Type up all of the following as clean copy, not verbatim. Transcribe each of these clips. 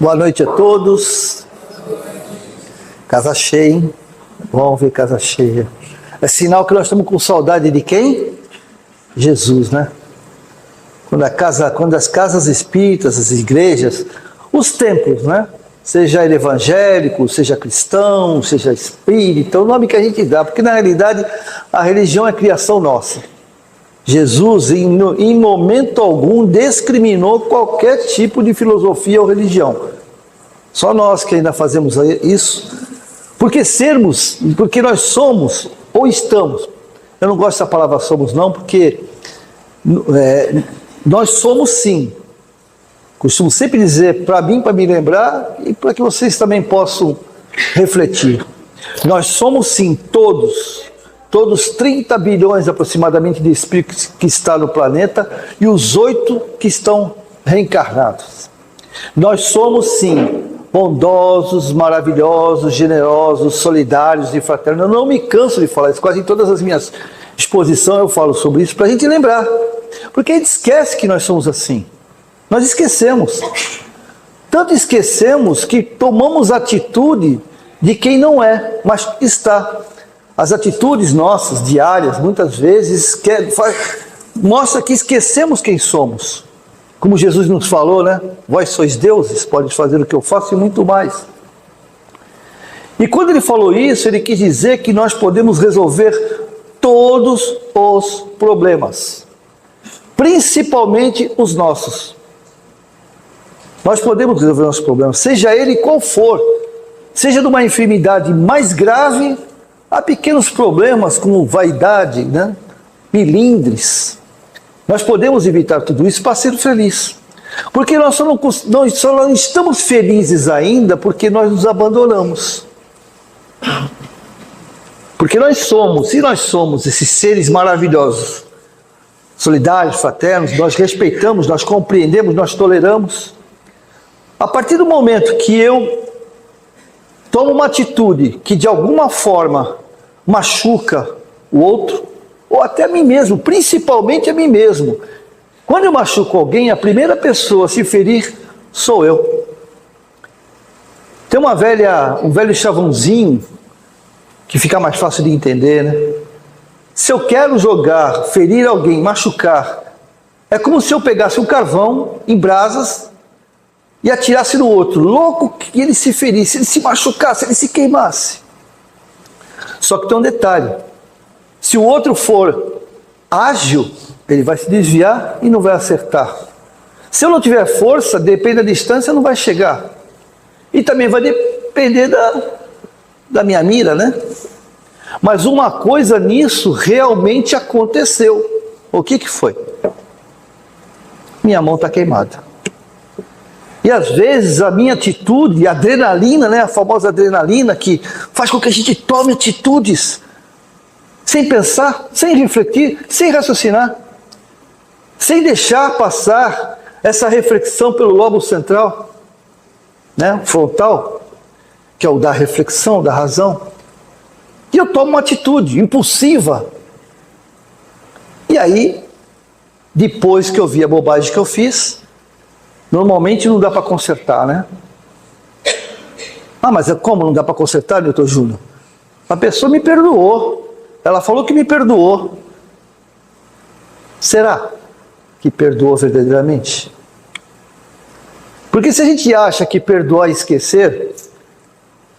Boa noite a todos. Casa cheia, hein? Vamos ver casa cheia. É sinal que nós estamos com saudade de quem? Jesus, né? Quando as casas espíritas, as igrejas, os templos, né? Seja ele evangélico, seja cristão, seja espírita, o nome que a gente dá, porque na realidade a religião é criação nossa. Jesus, em momento algum, discriminou qualquer tipo de filosofia ou religião. Só nós que ainda fazemos isso, porque nós somos ou estamos. Eu não gosto dessa palavra somos não, porque nós somos sim. Costumo sempre dizer para mim, para me lembrar e para que vocês também possam refletir. Nós somos sim todos 30 bilhões aproximadamente de espíritos que estão no planeta e os 8 que estão reencarnados. Nós somos sim bondosos, maravilhosos, generosos, solidários e fraternos. Eu não me canso de falar isso, quase em todas as minhas exposições eu falo sobre isso, para a gente lembrar. Porque a gente esquece que nós somos assim. Nós esquecemos. Tanto esquecemos que tomamos atitude de quem não é, mas está. As atitudes nossas, diárias, muitas vezes, mostra que esquecemos quem somos. Como Jesus nos falou, né? Vós sois deuses, podes fazer o que eu faço e muito mais. E quando ele falou isso, ele quis dizer que nós podemos resolver todos os problemas. Principalmente os nossos. Nós podemos resolver nossos problemas, seja ele qual for. Seja de uma enfermidade mais grave, há pequenos problemas como vaidade, né? Milindres. Nós podemos evitar tudo isso para ser feliz. Porque nós só não estamos felizes ainda porque nós nos abandonamos. Porque nós somos esses seres maravilhosos, solidários, fraternos, nós respeitamos, nós compreendemos, nós toleramos. A partir do momento que eu tomo uma atitude que de alguma forma machuca o outro, ou até a mim mesmo, principalmente a mim mesmo. Quando eu machuco alguém, a primeira pessoa a se ferir sou eu. Tem um velho chavãozinho, que fica mais fácil de entender, né? Se eu quero ferir alguém, machucar, é como se eu pegasse um carvão em brasas e atirasse no outro, louco que ele se ferisse, ele se machucasse, ele se queimasse. Só que tem um detalhe, se o outro for ágil, ele vai se desviar e não vai acertar. Se eu não tiver força, depende da distância, não vai chegar. E também vai depender da minha mira, né? Mas uma coisa nisso realmente aconteceu. O que foi? Minha mão está queimada. E às vezes a minha atitude, a adrenalina, né, a famosa adrenalina que faz com que a gente tome atitudes sem pensar, sem refletir, sem raciocinar, sem deixar passar essa reflexão pelo lobo central, né, frontal, que é o da reflexão, da razão. E eu tomo uma atitude impulsiva. E aí, depois que eu vi a bobagem que eu fiz, normalmente não dá para consertar, né? Ah, mas como não dá para consertar, doutor Júnior? A pessoa me perdoou. Ela falou que me perdoou. Será que perdoou verdadeiramente? Porque se a gente acha que perdoar e esquecer,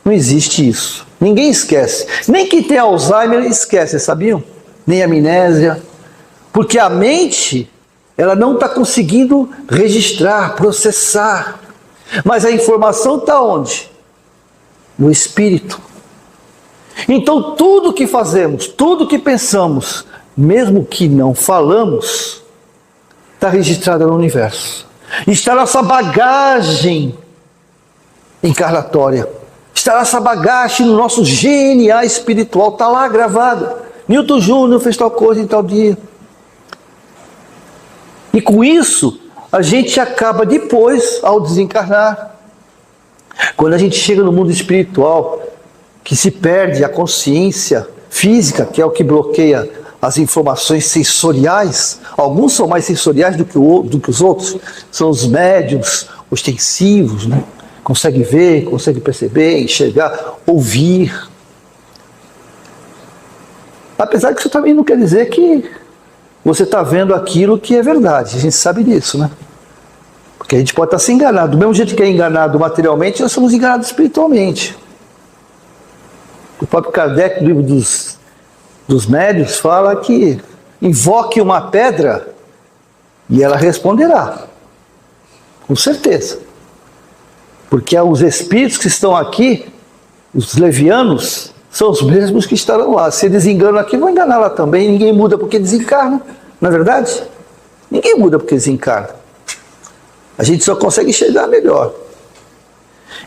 não existe isso. Ninguém esquece. Nem quem tem Alzheimer esquece, sabiam? Nem amnésia. Porque a mente, ela não está conseguindo registrar, processar. Mas a informação está onde? No espírito. Então tudo que fazemos, tudo que pensamos, mesmo que não falamos, está registrado no universo. Está nossa bagagem encarnatória. Está nossa bagagem no nosso GNA espiritual. Está lá gravado. Newton Júnior fez tal coisa em tal dia. E com isso, a gente acaba depois, ao desencarnar, quando a gente chega no mundo espiritual, que se perde a consciência física, que é o que bloqueia as informações sensoriais. Alguns são mais sensoriais do que os outros, são os médiums ostensivos, né? consegue ver, consegue perceber, enxergar, ouvir. Apesar que isso também não quer dizer que você está vendo aquilo que é verdade. A gente sabe disso, né? Porque a gente pode estar se enganado. Do mesmo jeito que é enganado materialmente, nós somos enganados espiritualmente. O próprio Kardec, no livro dos médiuns, fala que invoque uma pedra e ela responderá. Com certeza. Porque os espíritos que estão aqui, os levianos, são os mesmos que estarão lá. Se eles enganam aqui, vão enganar lá também. Ninguém muda porque desencarna. Não é verdade? Ninguém muda porque desencarna. A gente só consegue enxergar melhor.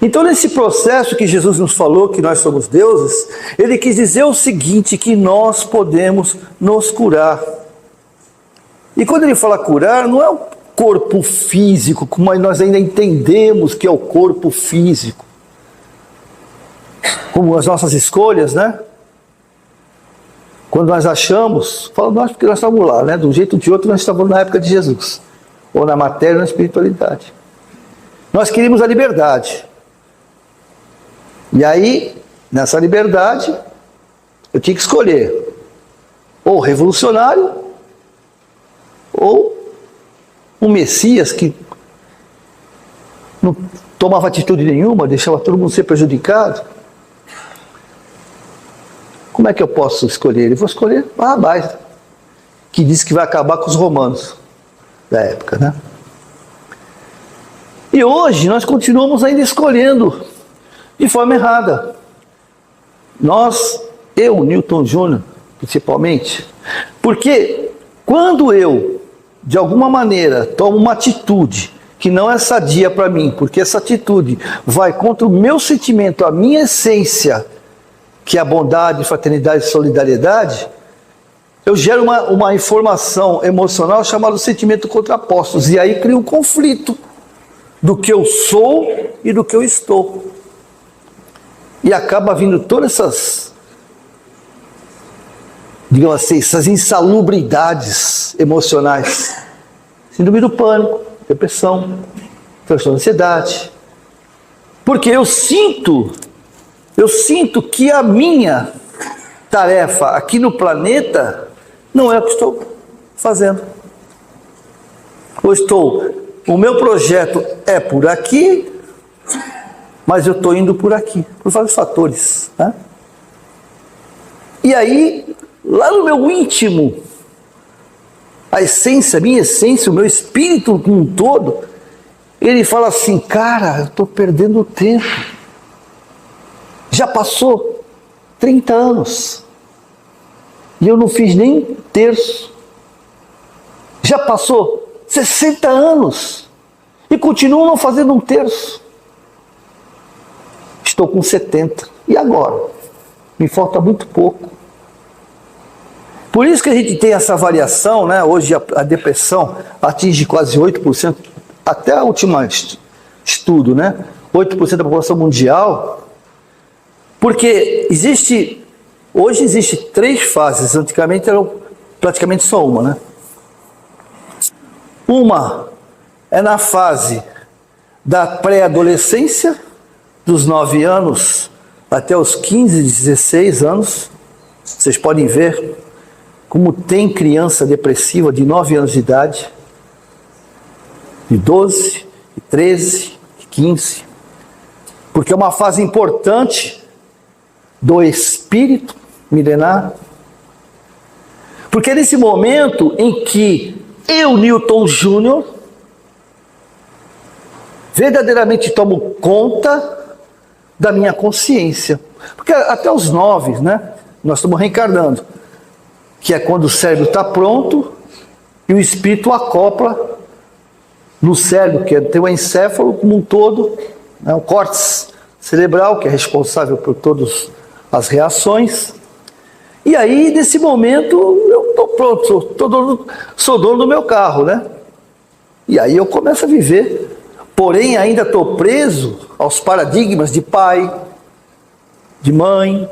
Então, nesse processo que Jesus nos falou, que nós somos deuses, ele quis dizer o seguinte, que nós podemos nos curar. E quando ele fala curar, não é o corpo físico, como nós ainda entendemos que é o corpo físico. Como as nossas escolhas, né? Quando nós achamos, falo nós porque nós estávamos lá, né? De um jeito ou de outro nós estávamos na época de Jesus. Ou na matéria ou na espiritualidade. Nós queríamos a liberdade. E aí, nessa liberdade, eu tinha que escolher ou revolucionário ou um Messias que não tomava atitude nenhuma, deixava todo mundo ser prejudicado. Como é que eu posso escolher? Eu vou escolher Barrabás, que diz que vai acabar com os romanos da época, né? E hoje nós continuamos ainda escolhendo de forma errada. Eu, Newton Júnior, principalmente, porque quando eu, de alguma maneira, tomo uma atitude que não é sadia para mim, porque essa atitude vai contra o meu sentimento, a minha essência, que é a bondade, fraternidade e solidariedade, eu gero uma informação emocional chamada sentimento contrapostos, e aí cria um conflito do que eu sou e do que eu estou. E acaba vindo todas essas, digamos assim, essas insalubridades emocionais. Síndrome do pânico, depressão, transtorno de ansiedade. Porque eu sinto que a minha tarefa aqui no planeta não é o que estou fazendo. O meu projeto é por aqui, mas eu estou indo por aqui, por vários fatores, né? E aí, lá no meu íntimo, a essência, minha essência, o meu espírito como um todo, ele fala assim, cara, eu estou perdendo tempo. Já passou 30 anos e eu não fiz nem um terço. Já passou 60 anos e continuo não fazendo um terço. Estou com 70. E agora? Me falta muito pouco. Por isso que a gente tem essa variação, né? Hoje a depressão atinge quase 8%, até o último estudo, né? 8% da população mundial. Porque hoje existe 3 fases, antigamente era praticamente só uma, né? Uma é na fase da pré-adolescência, dos 9 anos até os 15, 16 anos. Vocês podem ver como tem criança depressiva de 9 anos de idade, de 12, de 13, de 15, porque é uma fase importante do espírito milenar. Porque é nesse momento em que eu, Newton Júnior, verdadeiramente tomo conta da minha consciência. Porque até os 9, né, nós estamos reencarnando, que é quando o cérebro está pronto e o espírito acopla no cérebro, que tem o encéfalo como um todo, né, o córtex cerebral, que é responsável por todas as reações. E aí, nesse momento, eu estou pronto, sou dono do meu carro, né? E aí eu começo a viver. Porém, ainda estou preso aos paradigmas de pai, de mãe,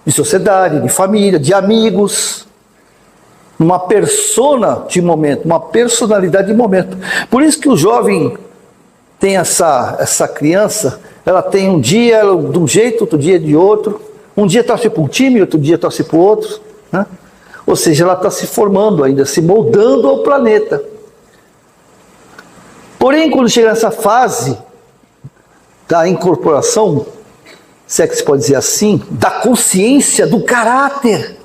de sociedade, de família, de amigos. Uma persona de momento, uma personalidade de momento. Por isso que o jovem tem essa criança, ela tem um dia ela, de um jeito, outro dia de outro. Um dia torce para um time, outro dia torce para o outro. Né? Ou seja, ela está se formando ainda, se moldando ao planeta. Porém, quando chega nessa fase da incorporação, se é que se pode dizer assim, da consciência, do caráter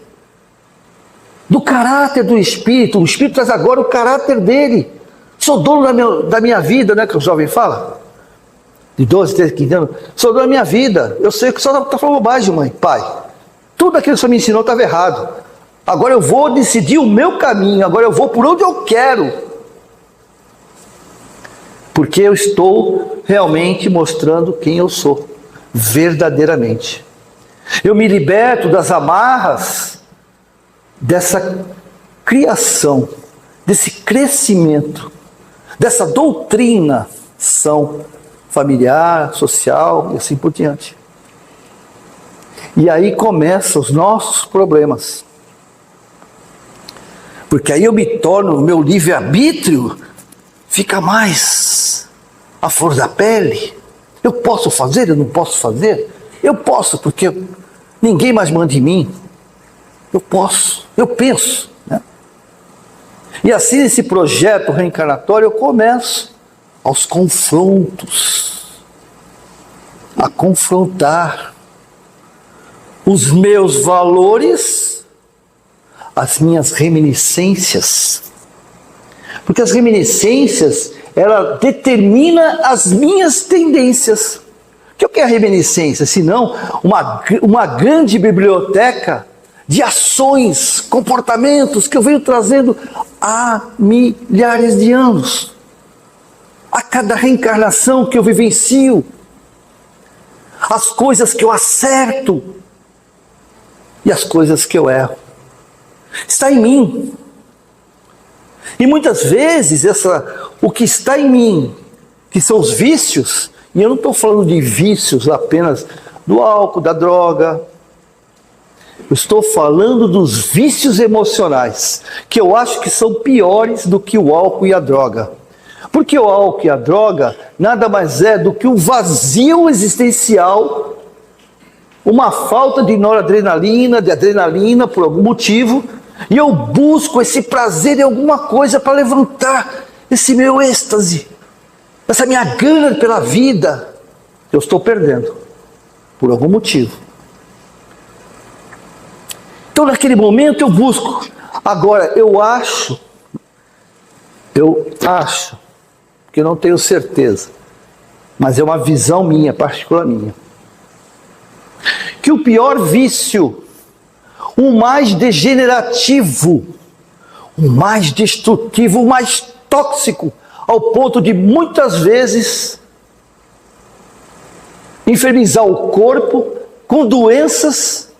do Espírito. O Espírito traz agora o caráter dele. Sou dono da minha vida, né, que o jovem fala, de 12, 13, 15 anos. Sou dono da minha vida. Eu sei que só está falando bobagem, mãe, pai. Tudo aquilo que você me ensinou estava errado. Agora eu vou decidir o meu caminho. Agora eu vou por onde eu quero. Porque eu estou realmente mostrando quem eu sou. Verdadeiramente. Eu me liberto das amarras dessa criação, desse crescimento, dessa doutrinação familiar, social e assim por diante. E aí começam os nossos problemas. Porque aí eu me torno, o meu livre-arbítrio fica mais à flor da pele. Eu posso fazer, eu não posso fazer? Eu posso, porque ninguém mais manda em mim. Eu posso, eu penso. Né? E assim, nesse projeto reencarnatório, eu começo aos confrontos, a confrontar os meus valores, as minhas reminiscências. Porque as reminiscências, ela determina as minhas tendências. O que é a reminiscência? Senão uma grande biblioteca de ações, comportamentos que eu venho trazendo há milhares de anos. A cada reencarnação que eu vivencio, as coisas que eu acerto e as coisas que eu erro. Está em mim. E muitas vezes o que está em mim, que são os vícios, e eu não estou falando de vícios apenas do álcool, da droga. Eu estou falando dos vícios emocionais, que eu acho que são piores do que o álcool e a droga. Porque o álcool e a droga nada mais é do que um vazio existencial, uma falta de noradrenalina, de adrenalina por algum motivo, e eu busco esse prazer em alguma coisa para levantar esse meu êxtase, essa minha gana pela vida. Eu estou perdendo, por algum motivo. Então naquele momento eu busco. Agora eu acho, porque eu não tenho certeza, mas é uma visão minha, particular minha, que o pior vício, o mais degenerativo, o mais destrutivo, o mais tóxico, ao ponto de muitas vezes enfermizar o corpo com doenças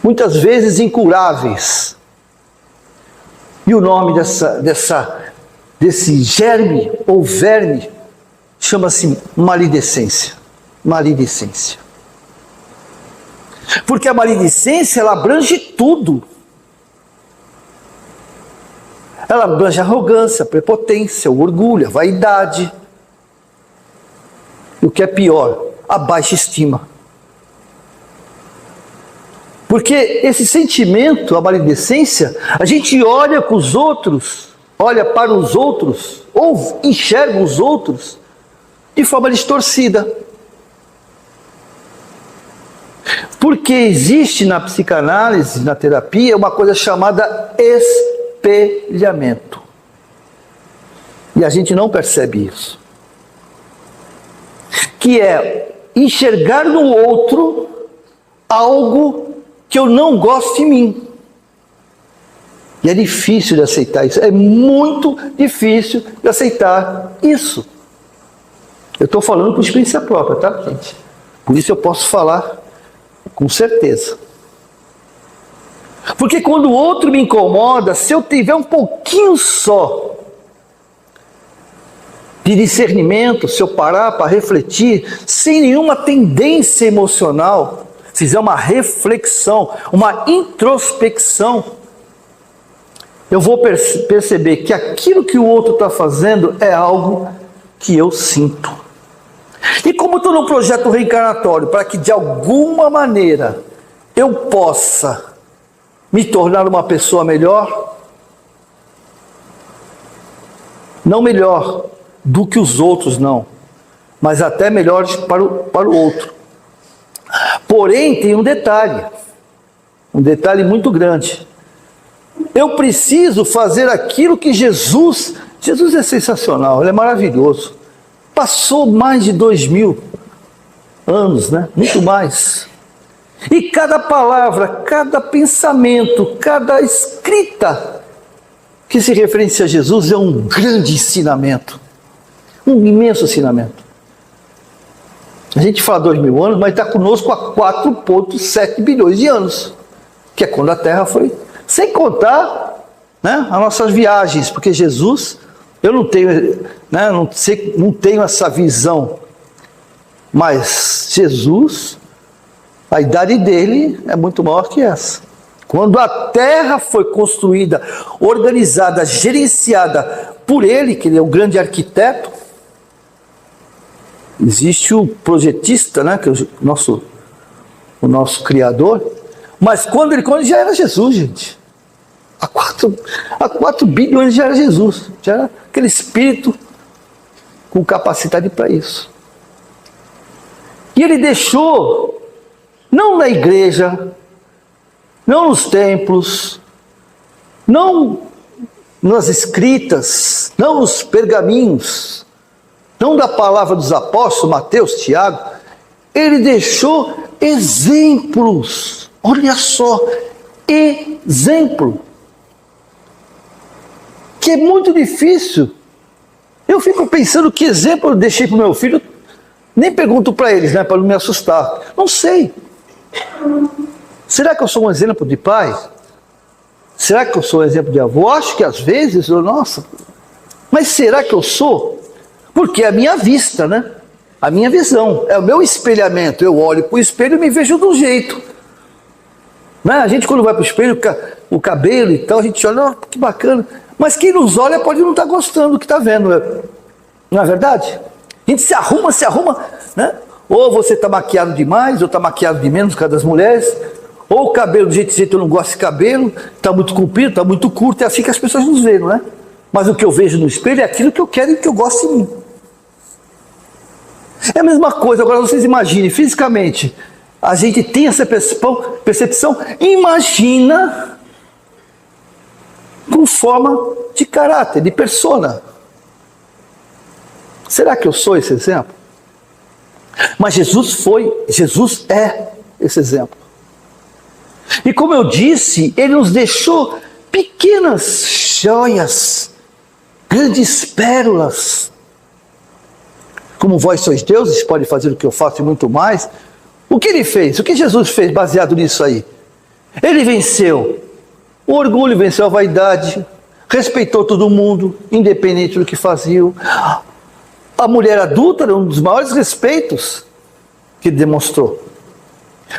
muitas vezes incuráveis. E o nome desse germe ou verme chama-se maledicência. Maledicência. Porque a maledicência, ela abrange tudo. Ela abrange a arrogância, a prepotência, o orgulho, a vaidade. E o que é pior, a baixa estima. Porque esse sentimento, a maledicência, a gente olha para os outros, ou enxerga os outros de forma distorcida. Porque existe na psicanálise, na terapia, uma coisa chamada espelhamento. E a gente não percebe isso. Que é enxergar no outro algo que eu não gosto em mim. E é difícil de aceitar isso. É muito difícil de aceitar isso. Eu estou falando por experiência própria, tá, gente? Por isso eu posso falar com certeza. Porque quando o outro me incomoda, se eu tiver um pouquinho só de discernimento, se eu parar para refletir, sem nenhuma tendência emocional, fizer uma reflexão, uma introspecção, eu vou perceber que aquilo que o outro está fazendo é algo que eu sinto. E como estou num projeto reencarnatório, para que de alguma maneira eu possa me tornar uma pessoa melhor, não melhor do que os outros, não, mas até melhores para o outro. Porém, tem um detalhe muito grande. Eu preciso fazer aquilo que Jesus é sensacional, ele é maravilhoso. Passou mais de 2000 anos, né? Muito mais. E cada palavra, cada pensamento, cada escrita que se referencia a Jesus é um grande ensinamento. Um imenso ensinamento. A gente fala 2000 anos, mas está conosco há 4,7 bilhões de anos. Que é quando a Terra foi... Sem contar, né, as nossas viagens, porque Jesus... Eu não tenho, né, não tenho essa visão, mas Jesus, a idade dele é muito maior que essa. Quando a Terra foi construída, organizada, gerenciada por ele, que ele é o grande arquiteto, existe o projetista, né, que é o nosso criador, mas quando ele já era Jesus, gente. Há 4 bilhões já era Jesus, já era aquele espírito com capacidade para isso. E ele deixou, não na igreja, não nos templos, não nas escritas, não nos pergaminhos, não da palavra dos apóstolos, Mateus, Tiago, ele deixou exemplos. Olha só, exemplo. Que é muito difícil. Eu fico pensando que exemplo eu deixei para o meu filho, nem pergunto para eles, né, para não me assustar. Não sei. Será que eu sou um exemplo de pai? Será que eu sou um exemplo de avô? Acho que às vezes, nossa, mas será que eu sou? Porque é a minha vista, né? A minha visão, é o meu espelhamento. Eu olho para o espelho e me vejo de um jeito. Né? A gente quando vai para o espelho, o cabelo e tal, a gente olha, oh, que bacana. Mas quem nos olha pode não estar gostando do que está vendo, não é verdade? A gente se arruma, né? Ou você está maquiado demais, ou está maquiado de menos, no caso das mulheres, ou o cabelo do jeito eu não gosto de cabelo, está muito comprido, está muito curto, é assim que as pessoas nos veem, não é? Mas o que eu vejo no espelho é aquilo que eu quero e que eu gosto em mim. É a mesma coisa, agora vocês imaginem, fisicamente, a gente tem essa percepção, imagina com forma de caráter, de persona. Será que eu sou esse exemplo? Mas Jesus é esse exemplo. E como eu disse, ele nos deixou pequenas joias, grandes pérolas. Como vós sois deuses, pode fazer o que eu faço e muito mais. O que ele fez? O que Jesus fez baseado nisso aí? Ele venceu o orgulho, venceu a vaidade, respeitou todo mundo, independente do que faziam. A mulher adulta era um dos maiores respeitos que ele demonstrou.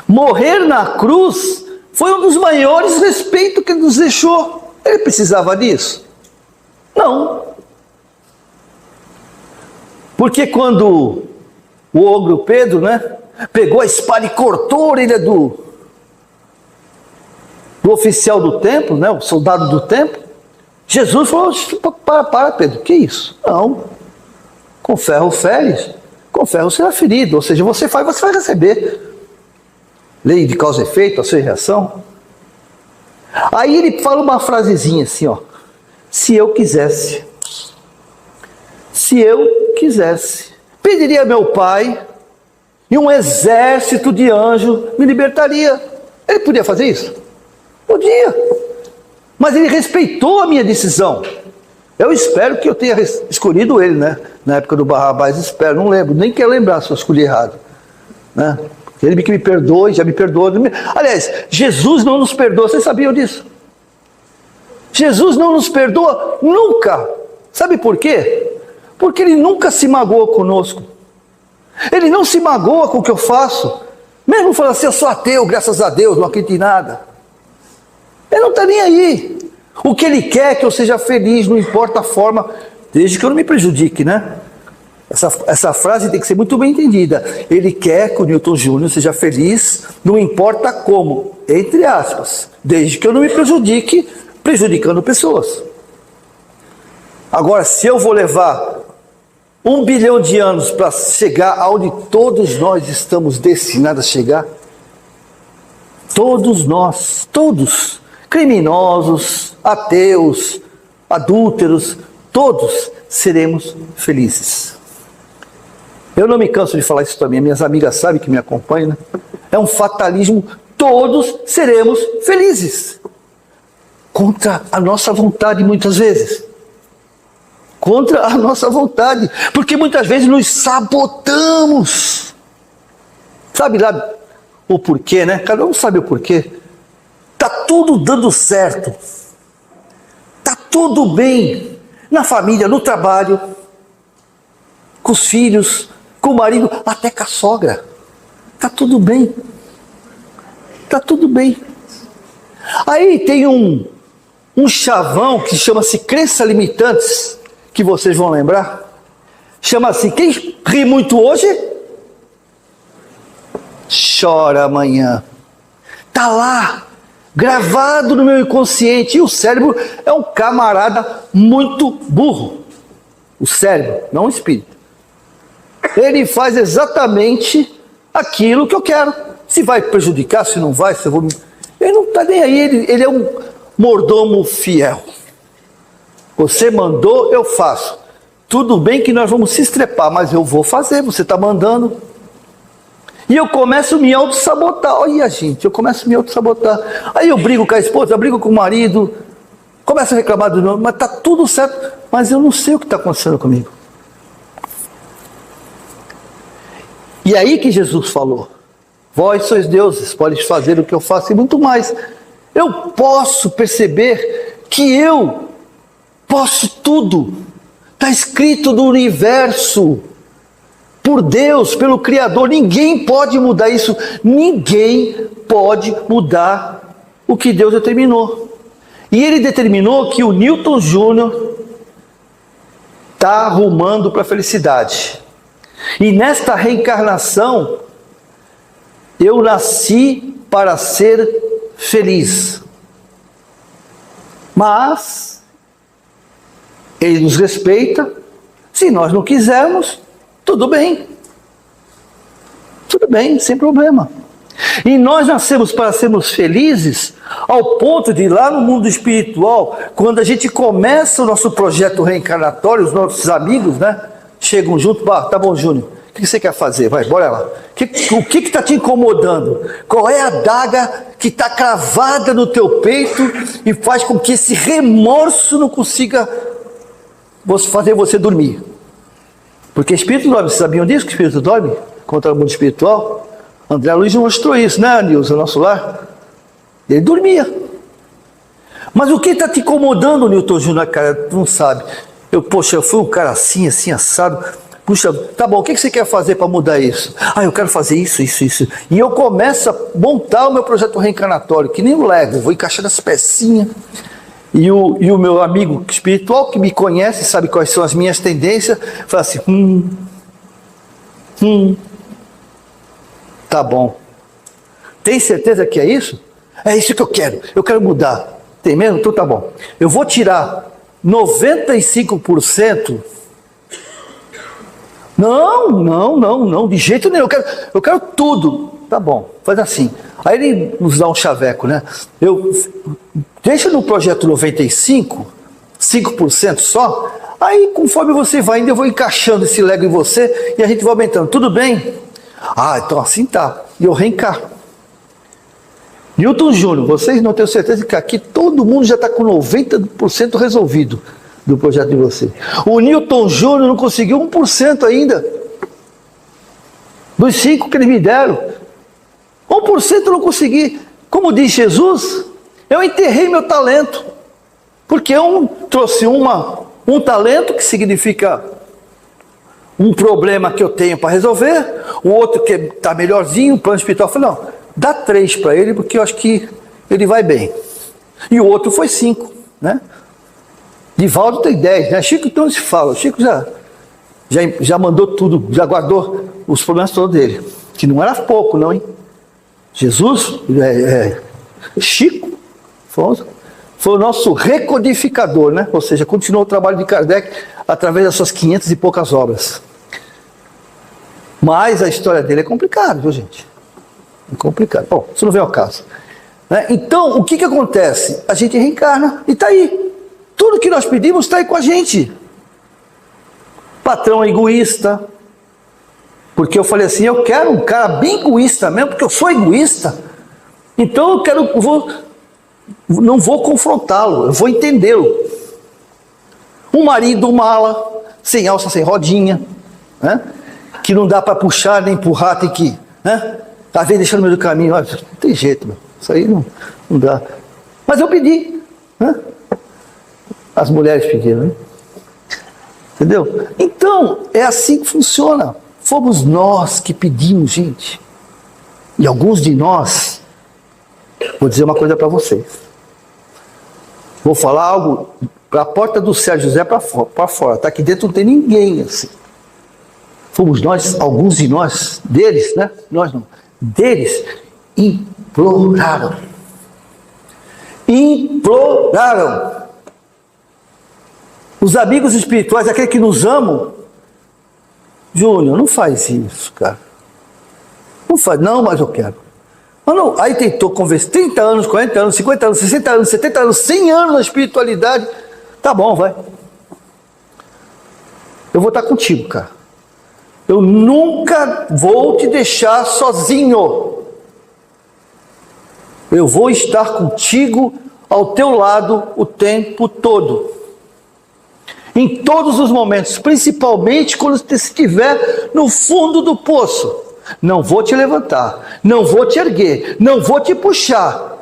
Morrer na cruz foi um dos maiores respeitos que ele nos deixou. Ele precisava disso? Não. Porque quando o ogro Pedro, né, pegou a espada e cortou a orelha do oficial do templo, né, o soldado do templo, Jesus falou, para Pedro, que isso? Não, com ferro feres, com ferro será ferido, ou seja, você vai receber. Lei de causa e efeito, ação e reação. Aí ele fala uma frasezinha assim, ó, se eu quisesse, pediria a meu pai e um exército de anjos me libertaria. Ele podia fazer isso? Podia. Mas ele respeitou a minha decisão. Eu espero que eu tenha escolhido ele, né? Na época do Barrabás, espero, não lembro, nem quero lembrar se eu escolhi errado. Né? Ele que me perdoe, já me perdoou. Aliás, Jesus não nos perdoa, vocês sabiam disso? Jesus não nos perdoa nunca. Sabe por quê? Porque ele nunca se magoa conosco. Ele não se magoa com o que eu faço. Mesmo falando assim, eu sou ateu, graças a Deus, não acredito em nada. Ele não está nem aí. O que ele quer é que eu seja feliz, não importa a forma, desde que eu não me prejudique, né? Essa frase tem que ser muito bem entendida. Ele quer que o Newton Júnior seja feliz, não importa como, entre aspas, desde que eu não me prejudique, prejudicando pessoas. Agora, se eu vou levar 1 bilhão de anos para chegar aonde todos nós estamos destinados a chegar, todos nós, todos, criminosos, ateus, adúlteros, todos seremos felizes. Eu não me canso de falar isso também, minhas amigas sabem que me acompanham, né? É um fatalismo, todos seremos felizes. Contra a nossa vontade muitas vezes. Contra a nossa vontade. Porque muitas vezes nos sabotamos. Sabe lá o porquê, né? Cada um sabe o porquê. Tá tudo dando certo. Tá tudo bem. Na família, no trabalho, com os filhos, com o marido, até com a sogra. Tá tudo bem. Tá tudo bem. Aí tem um chavão que chama-se crenças limitantes, que vocês vão lembrar. Chama assim, quem ri muito hoje, chora amanhã. Tá lá, gravado no meu inconsciente. E o cérebro é um camarada muito burro. O cérebro, não o espírito. Ele faz exatamente aquilo que eu quero. Se vai prejudicar, se não vai, se eu vou... Ele não está nem aí, ele é um mordomo fiel. Você mandou, eu faço. Tudo bem que nós vamos se estrepar, mas eu vou fazer, você está mandando. E eu começo a me auto-sabotar. Olha, gente, eu começo a me auto-sabotar. Aí eu brigo com a esposa, eu brigo com o marido, começo a reclamar do nome, mas está tudo certo. Mas eu não sei o que está acontecendo comigo. E aí que Jesus falou, vós sois deuses, podes fazer o que eu faço e muito mais. Eu posso perceber que eu posso tudo. Está escrito no universo, por Deus, pelo Criador. Ninguém pode mudar isso. Ninguém pode mudar o que Deus determinou. E Ele determinou que o Newton Júnior está arrumando para a felicidade. E nesta reencarnação, eu nasci para ser feliz. Mas Ele nos respeita. Se nós não quisermos, tudo bem. Tudo bem, sem problema. E nós nascemos para sermos felizes ao ponto de lá no mundo espiritual, quando a gente começa o nosso projeto reencarnatório, os nossos amigos, né, chegam junto, tá bom, Júnior, o que você quer fazer? Vai, bora lá. O que está te incomodando? Qual é a adaga que está cravada no teu peito e faz com que esse remorso não consiga fazer você dormir? Porque espírito dorme, vocês sabiam disso, que espírito dorme? Contra o mundo espiritual? André Luiz mostrou isso, né, Nilson, no nosso lar? Ele dormia. Mas o que está te incomodando, Newton Júnior, cara? Tu não sabe. Poxa, eu fui um cara assim, assado. Puxa, tá bom, o que você quer fazer para mudar isso? Eu quero fazer isso. E eu começo a montar o meu projeto reencarnatório, que nem o Lego, vou encaixando as pecinhas. E o meu amigo espiritual, que me conhece, sabe quais são as minhas tendências, fala assim, tá bom. Tem certeza que é isso? É isso que eu quero mudar. Tem mesmo? Então tá bom. Eu vou tirar 95%. Não, de jeito nenhum. Eu quero tudo. Tá bom, faz assim. Aí ele nos dá um chaveco, né? Deixa no projeto 95, 5% só. Aí, conforme você vai indo, eu vou encaixando esse Lego em você e a gente vai aumentando. Tudo bem? Então assim tá. E eu reencarno. Newton Júnior, vocês não têm certeza que aqui todo mundo já está com 90% resolvido do projeto de você. O Newton Júnior não conseguiu 1% ainda. Dos 5 que eles me deram. 1% eu não consegui. Como diz Jesus, eu enterrei meu talento. Porque eu trouxe um talento, que significa um problema que eu tenho para resolver, o outro que está melhorzinho, o plano espiritual. Eu falei, não, dá 3 para ele, porque eu acho que ele vai bem. E o outro foi 5, né? Divaldo tem 10, né? Chico então se fala, Chico já já mandou tudo, já guardou os problemas todos dele. Que não era pouco, não, hein? Jesus, Chico, foi o nosso recodificador, né? Ou seja, continuou o trabalho de Kardec através das suas 500 e poucas obras. Mas a história dele é complicada, viu, gente? É complicado. Bom, isso não vem ao caso. Né? Então, o que acontece? A gente reencarna e está aí. Tudo que nós pedimos está aí com a gente. Patrão egoísta. Porque eu falei assim, eu quero um cara bem egoísta mesmo, porque eu sou egoísta. Então não vou confrontá-lo, eu vou entendê-lo. Um marido mala, sem alça, sem rodinha, né? Que não dá para puxar nem empurrar, tem que, né? Às vezes deixando no meio do caminho, olha, não tem jeito, meu. Isso aí não dá. Mas eu pedi, né? As mulheres pediram, né? Entendeu? Então, é assim que funciona. Fomos nós que pedimos, gente. E alguns de nós, vou dizer uma coisa para vocês. Vou falar algo para a porta do Sérgio José para fora. Tá aqui dentro não tem ninguém assim. Fomos nós, alguns de nós, deles, né? Nós não. Deles, imploraram. Imploraram. Os amigos espirituais, aqueles que nos amam, Júnior, não faz isso, cara. Não faz, não, mas eu quero. Mas não, aí tentou convencer 30 anos, 40 anos, 50 anos, 60 anos, 70 anos, 100 anos na espiritualidade. Tá bom, vai. Eu vou estar contigo, cara. Eu nunca vou te deixar sozinho. Eu vou estar contigo ao teu lado o tempo todo. Em todos os momentos, principalmente quando você estiver no fundo do poço. Não vou te levantar, não vou te erguer, não vou te puxar.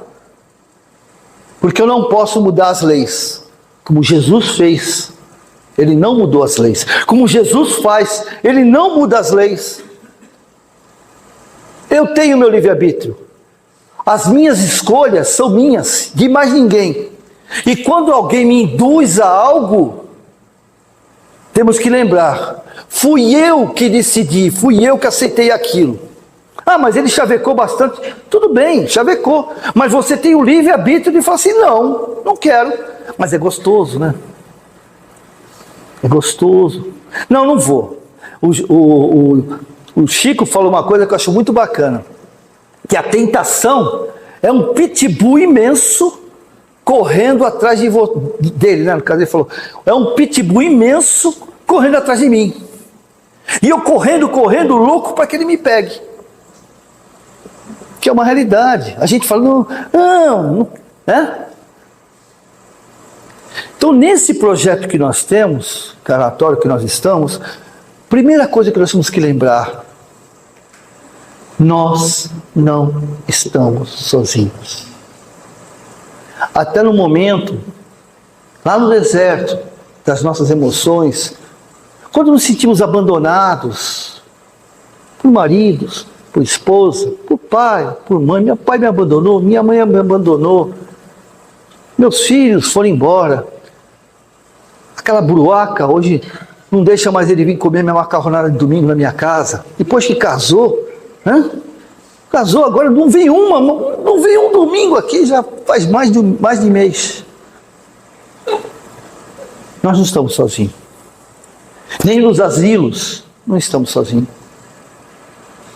Porque eu não posso mudar as leis, como Jesus fez. Ele não mudou as leis. Como Jesus faz, ele não muda as leis. Eu tenho meu livre-arbítrio. As minhas escolhas são minhas, de mais ninguém. E quando alguém me induz a algo, temos que lembrar, fui eu que decidi, fui eu que aceitei aquilo. Ah, mas ele chavecou bastante. Tudo bem, chavecou. Mas você tem o livre-arbítrio de falar assim, não quero. Mas é gostoso, né? É gostoso. Não vou. O Chico falou uma coisa que eu acho muito bacana. Que a tentação é um pitbull imenso correndo atrás dele, né? No caso ele falou, é um pitbull imenso correndo atrás de mim. E eu correndo, louco para que ele me pegue. Que é uma realidade. A gente fala, não, né? Então, nesse projeto que nós temos, caratório que nós estamos, primeira coisa que nós temos que lembrar, nós não estamos sozinhos. Até no momento, lá no deserto das nossas emoções, quando nos sentimos abandonados por maridos, por esposa, por pai, por mãe, meu pai me abandonou, minha mãe me abandonou, meus filhos foram embora, aquela bruaca hoje não deixa mais ele vir comer minha macarronada de domingo na minha casa, depois que casou, né? Casou agora, não vem um domingo aqui, já faz mais de mês. Nós não estamos sozinhos. Nem nos asilos, não estamos sozinhos.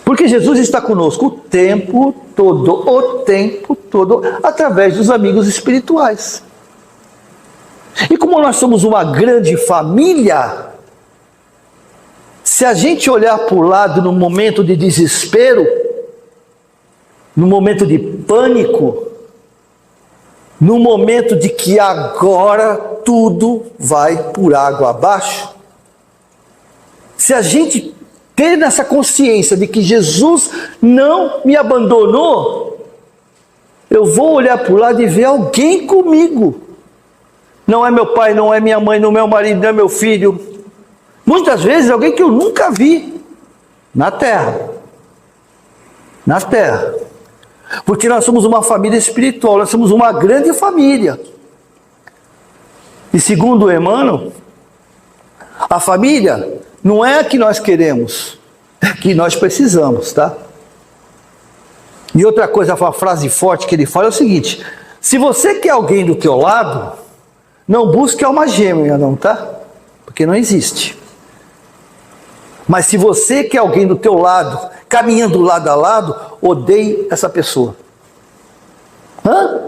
Porque Jesus está conosco o tempo todo, através dos amigos espirituais. E como nós somos uma grande família, se a gente olhar para o lado no momento de desespero, no momento de pânico, no momento de que agora tudo vai por água abaixo, se a gente ter nessa consciência de que Jesus não me abandonou, eu vou olhar para o lado e ver alguém comigo. Não é meu pai, não é minha mãe, não é meu marido, não é meu filho. Muitas vezes alguém que eu nunca vi na terra. Na terra. Porque nós somos uma família espiritual, nós somos uma grande família. E segundo Emmanuel, a família não é que nós queremos, é que nós precisamos, tá? E outra coisa, uma frase forte que ele fala é o seguinte: se você quer alguém do teu lado, não busque alma gêmea, não, tá? Porque não existe. Mas se você quer alguém do teu lado, caminhando lado a lado, odeie essa pessoa. Hã?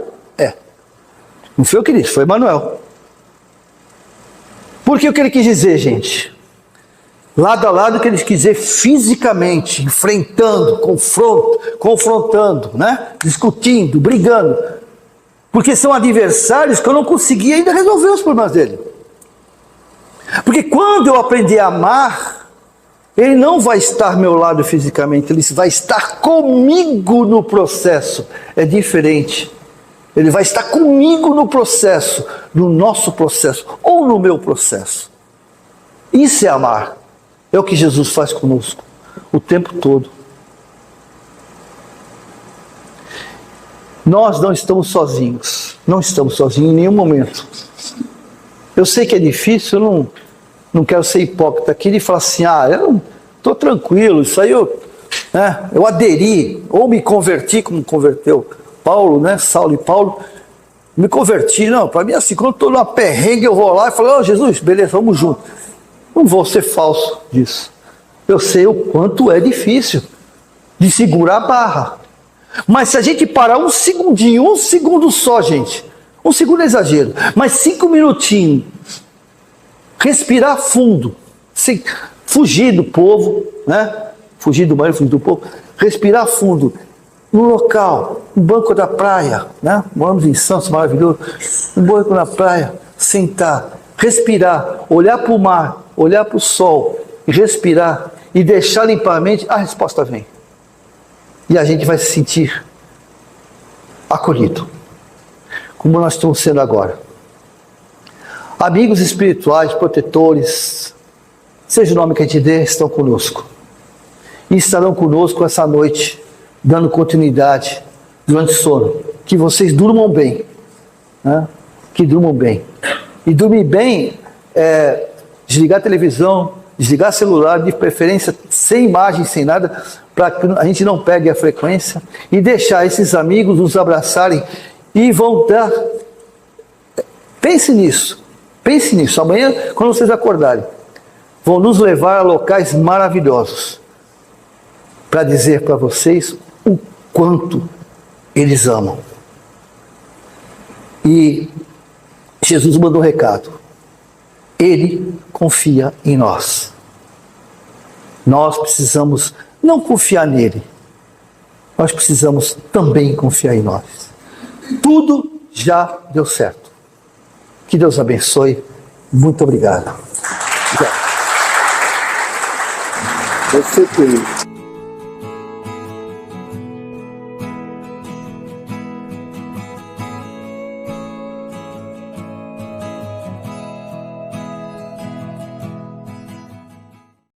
Não foi eu que disse, foi Manuel. Porque o que ele quis dizer, gente? Lado a lado, o que ele quis dizer fisicamente, enfrentando, confrontando, né? Discutindo, brigando. Porque são adversários que eu não consegui ainda resolver os problemas dele. Porque quando eu aprender a amar, ele não vai estar ao meu lado fisicamente, ele vai estar comigo no processo. É diferente. Ele vai estar comigo no processo, no nosso processo, ou no meu processo. Isso é amar. É o que Jesus faz conosco, o tempo todo. Nós não estamos sozinhos. Não estamos sozinhos em nenhum momento. Eu sei que é difícil, eu não quero ser hipócrita aqui e falar assim, eu estou tranquilo, isso aí eu aderi, ou me converti como converteu Paulo, né? Saulo e Paulo, me converti. Não, para mim assim, quando eu estou numa perrengue, eu vou lá e falo, Jesus, beleza, vamos junto. Não vou ser falso disso. Eu sei o quanto é difícil de segurar a barra. Mas se a gente parar um segundinho, um segundo só, gente, um segundo é exagero, mas 5 minutinhos, respirar fundo, sem fugir do povo, né? Fugir do marido, fugir do povo, respirar fundo, no local, no banco da praia, né? Moramos em Santos, maravilhoso, no banco da praia, sentar, respirar, olhar para o mar, olhar para o sol, e respirar, e deixar limpar a mente, a resposta vem. E a gente vai se sentir acolhido, como nós estamos sendo agora. Amigos espirituais, protetores, seja o nome que a gente dê, estão conosco. E estarão conosco essa noite, dando continuidade durante o sono. Que vocês durmam bem. Né? Que durmam bem. E dormir bem é desligar a televisão, desligar o celular, de preferência sem imagem, sem nada, para que a gente não pegue a frequência, e deixar esses amigos nos abraçarem e vão dar. Pense nisso. Pense nisso. Amanhã, quando vocês acordarem, vão nos levar a locais maravilhosos para dizer para vocês o quanto eles amam. E Jesus mandou um recado. Ele confia em nós. Nós precisamos não confiar nele. Nós precisamos também confiar em nós. Tudo já deu certo. Que Deus abençoe. Muito obrigado. Você tem